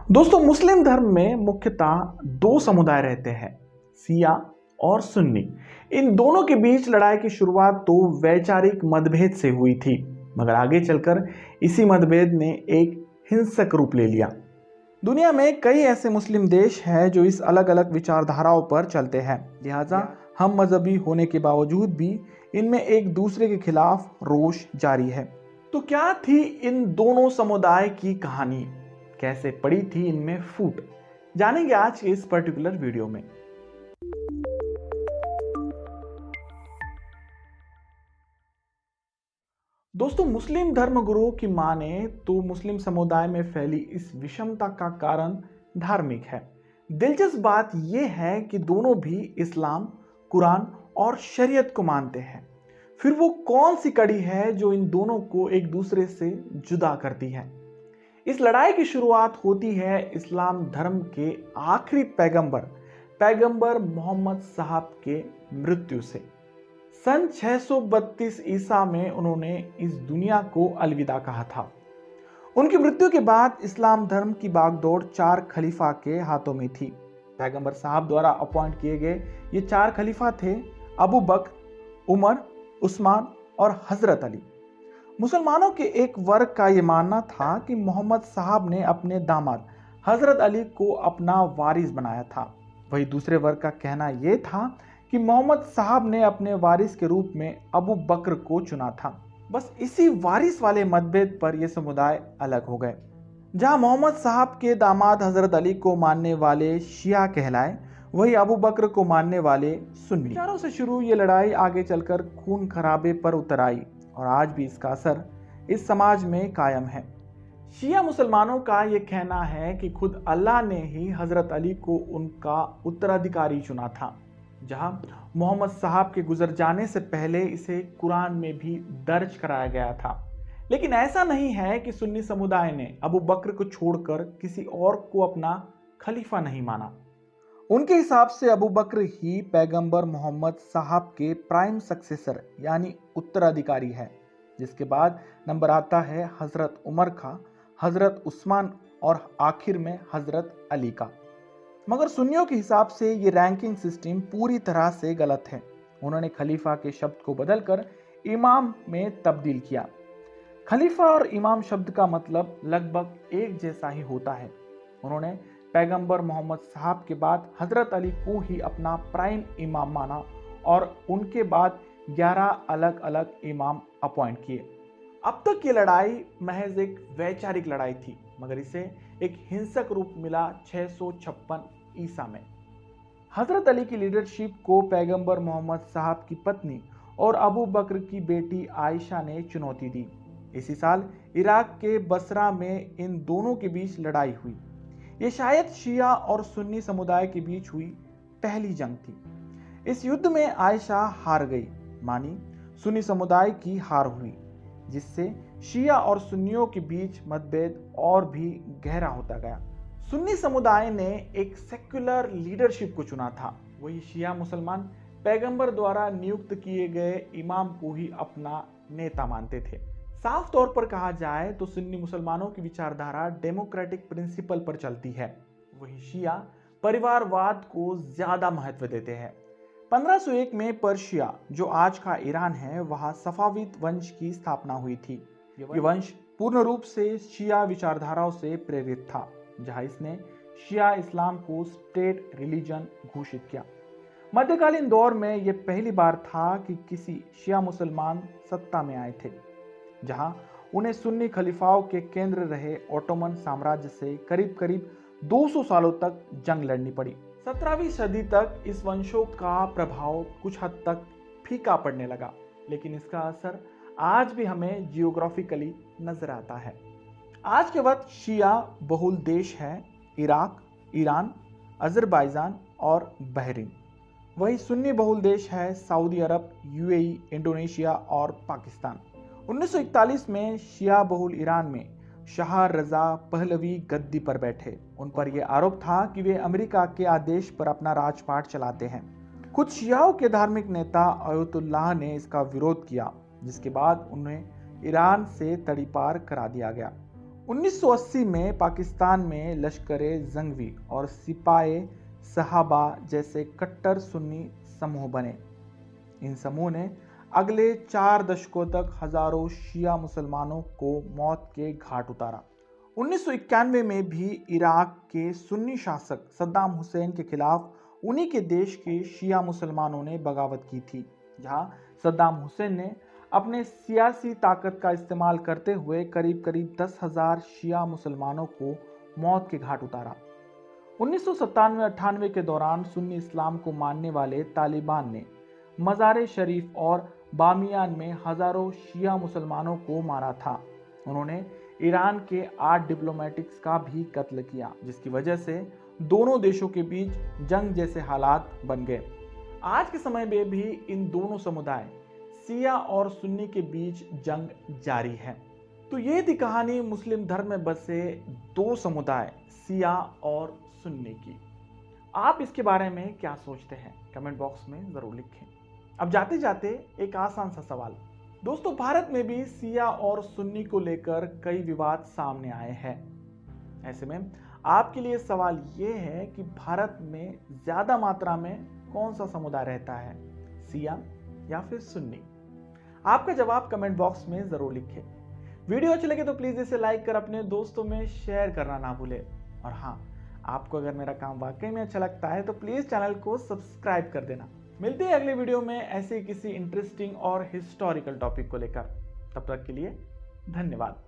दोस्तों, मुस्लिम धर्म में मुख्यतः दो समुदाय रहते हैं, शिया और सुन्नी। इन दोनों के बीच लड़ाई की शुरुआत तो वैचारिक मतभेद से हुई थी, मगर आगे चलकर इसी मतभेद ने एक हिंसक रूप ले लिया। दुनिया में कई ऐसे मुस्लिम देश हैं जो इस अलग अलग विचारधाराओं पर चलते हैं, लिहाजा हम मजहबी होने के बावजूद भी इनमें एक दूसरे के खिलाफ रोष जारी है। तो क्या थी इन दोनों समुदाय की कहानी, कैसे पड़ी थी इनमें फूट, जानेंगे आज के इस पर्टिकुलर वीडियो में। दोस्तों, मुस्लिम धर्मगुरुओं की माने तो मुस्लिम समुदाय में फैली इस विषमता का कारण धार्मिक है। दिलचस्प बात यह है कि दोनों भी इस्लाम, कुरान और शरीयत को मानते हैं। फिर वो कौन सी कड़ी है जो इन दोनों को एक दूसरे से जुदा करती है? इस लड़ाई की शुरुआत होती है इस्लाम धर्म के आखिरी पैगंबर मोहम्मद साहब के मृत्यु से। सन 632 ईसा में उन्होंने इस दुनिया को अलविदा कहा था। उनकी मृत्यु के बाद इस्लाम धर्म की बागडोर 4 खलीफा के हाथों में थी। पैगंबर साहब द्वारा अपॉइंट किए गए ये 4 खलीफा थे अबू बकर, उमर, उस्मान और हजरत अली। मुसलमानों के एक वर्ग का यह मानना था कि मोहम्मद साहब ने अपने दामाद हजरत अली को अपना वारिस बनाया था। वही दूसरे वर्ग का कहना यह था कि मोहम्मद साहब ने अपने वारिस के रूप में अबू बकर को चुना था। बस इसी वारिस वाले मतभेद पर यह समुदाय अलग हो गए। जहां मोहम्मद साहब के दामाद हजरत अली को मानने वाले शिया कहलाए, वही अबू बकर को मानने वाले सुन्नी। विचारों से शुरू ये लड़ाई आगे चलकर खून खराबे पर उतर आई और आज भी इसका असर इस समाज में कायम है। शिया मुसलमानों का यह कहना है कि खुद अल्लाह ने ही हजरत अली को उनका उत्तराधिकारी चुना था, जहां मोहम्मद साहब के गुजर जाने से पहले इसे कुरान में भी दर्ज कराया गया था। लेकिन ऐसा नहीं है कि सुन्नी समुदाय ने अबू बकर को छोड़कर किसी और को अपना खलीफा नहीं माना। उनके हिसाब से अबू बकर ही पैगंबर मोहम्मद साहब के प्राइम सक्सेसर यानी उत्तराधिकारी है, जिसके बाद नंबर आता है हजरत उमर का, हजरत उस्मान और आखिर में हजरत अली का। मगर सुन्नियों के हिसाब से ये रैंकिंग सिस्टम पूरी तरह से गलत है। उन्होंने खलीफा के शब्द को बदलकर इमाम में तब्दील किया। खलीफा और इमाम शब्द का मतलब लगभग एक जैसा ही होता है। उन्होंने पैगंबर मोहम्मद साहब के बाद हजरत अली को ही अपना प्राइम इमाम माना और उनके बाद 11 अलग अलग इमाम अपॉइंट किए। अब तक ये लड़ाई महज एक वैचारिक लड़ाई थी, मगर इसे एक हिंसक रूप मिला 656 ईसा में। हजरत अली की लीडरशिप को पैगंबर मोहम्मद साहब की पत्नी और अबू बकर की बेटी आयशा ने चुनौती दी। इसी साल इराक के बसरा में इन दोनों के बीच लड़ाई हुई। ये शायद शिया और सुन्नी समुदाय के बीच हुई पहली जंग थी। इस युद्ध में आयशा हार गई, मानी सुन्नी समुदाय की हार हुई, जिससे शिया और सुन्नियों के बीच मतभेद और भी गहरा होता गया। सुन्नी समुदाय ने एक सेक्युलर लीडरशिप को चुना था, वही शिया मुसलमान पैगंबर द्वारा नियुक्त किए गए इमाम को ही अपना नेता मानते थे। साफ तौर पर कहा जाए तो सुन्नी मुसलमानों की विचारधारा डेमोक्रेटिक प्रिंसिपल पर चलती है, वही शिया परिवारवाद को ज्यादा महत्व देते हैं। 1501 में पर्शिया, जो आज का ईरान है, वहां सफाविद वंश की स्थापना हुई थी। ये वंश पूर्ण रूप से शिया विचारधाराओं से प्रेरित था, जहां इसने शिया इस्लाम को स्टेट रिलीजन घोषित किया। मध्यकालीन दौर में यह पहली बार था कि किसी शिया मुसलमान सत्ता में आए थे, जहां उन्हें सुन्नी खलीफाओं के केंद्र रहे ओटोमन साम्राज्य से करीब 200 सालों तक जंग लड़नी पड़ी। 17वीं सदी तक इस वंशों का प्रभाव कुछ हद तक फीका पड़ने लगा, लेकिन इसका असर आज भी हमें जियोग्राफिकली नजर आता है। आज के वक्त शिया बहुल देश है इराक, ईरान, अजरबैजान और बहरीन। वही सुन्नी बहुल देश है सऊदी अरब, यूएई, इंडोनेशिया और पाकिस्तान। 1941 में शिया बहुल ईरान में शाह रजा पहलवी गद्दी पर बैठे। उन पर यह आरोप था कि वे अमेरिका के आदेश पर अपना राजपाट चलाते हैं। कुछ शियाओं के धार्मिक नेता अयतुल्लाह ने इसका विरोध किया, जिसके बाद उन्हें ईरान से तड़ीपार करा दिया गया। 1980 में पाकिस्तान में लश्कर-ए-जंगवी और सिपाहे सहाबा जैसे कट्टर सुन्नी समूह बने। इन समूह ने अगले 4 दशकों तक हजारों शिया मुसलमानों को मौत के घाट उतारा। 1991 में भी इराक के सुन्नी शासक सद्दाम हुसैन के खिलाफ उन्हीं के देश के शिया मुसलमानों ने बगावत की थी, जहां सद्दाम हुसैन ने अपने सियासी ताकत का इस्तेमाल करते हुए करीब 10,000 शिया मुसलमानों को मौत के घाट उतारा। 1997-98 के दौरान सुन्नी इस्लाम को मानने वाले तालिबान ने मज़ार शरीफ और बामियान में हजारों शिया मुसलमानों को मारा था। उन्होंने ईरान के 8 डिप्लोमेटिक्स का भी कत्ल किया, जिसकी वजह से दोनों देशों के बीच जंग जैसे हालात बन गए। आज के समय में भी इन दोनों समुदाय शिया और सुन्नी के बीच जंग जारी है। तो ये थी कहानी मुस्लिम धर्म में बसे 2 समुदाय शिया और सुन्नी की। आप इसके बारे में क्या सोचते हैं? कमेंट बॉक्स में जरूर लिखें। अब जाते जाते एक आसान सा सवाल। दोस्तों, भारत में भी शिया और सुन्नी को लेकर कई विवाद सामने आए हैं। ऐसे में आपके लिए सवाल ये है कि भारत में ज्यादा मात्रा में कौन सा समुदाय रहता है, शिया या फिर सुन्नी? आपका जवाब कमेंट बॉक्स में जरूर लिखें। वीडियो अच्छी लगे तो प्लीज इसे लाइक कर अपने दोस्तों में शेयर करना ना भूलें। और हाँ, आपको अगर मेरा काम वाकई में अच्छा लगता है तो प्लीज चैनल को सब्सक्राइब कर देना। मिलते हैं अगले वीडियो में ऐसे किसी इंटरेस्टिंग और हिस्टोरिकल टॉपिक को लेकर। तब तक के लिए धन्यवाद।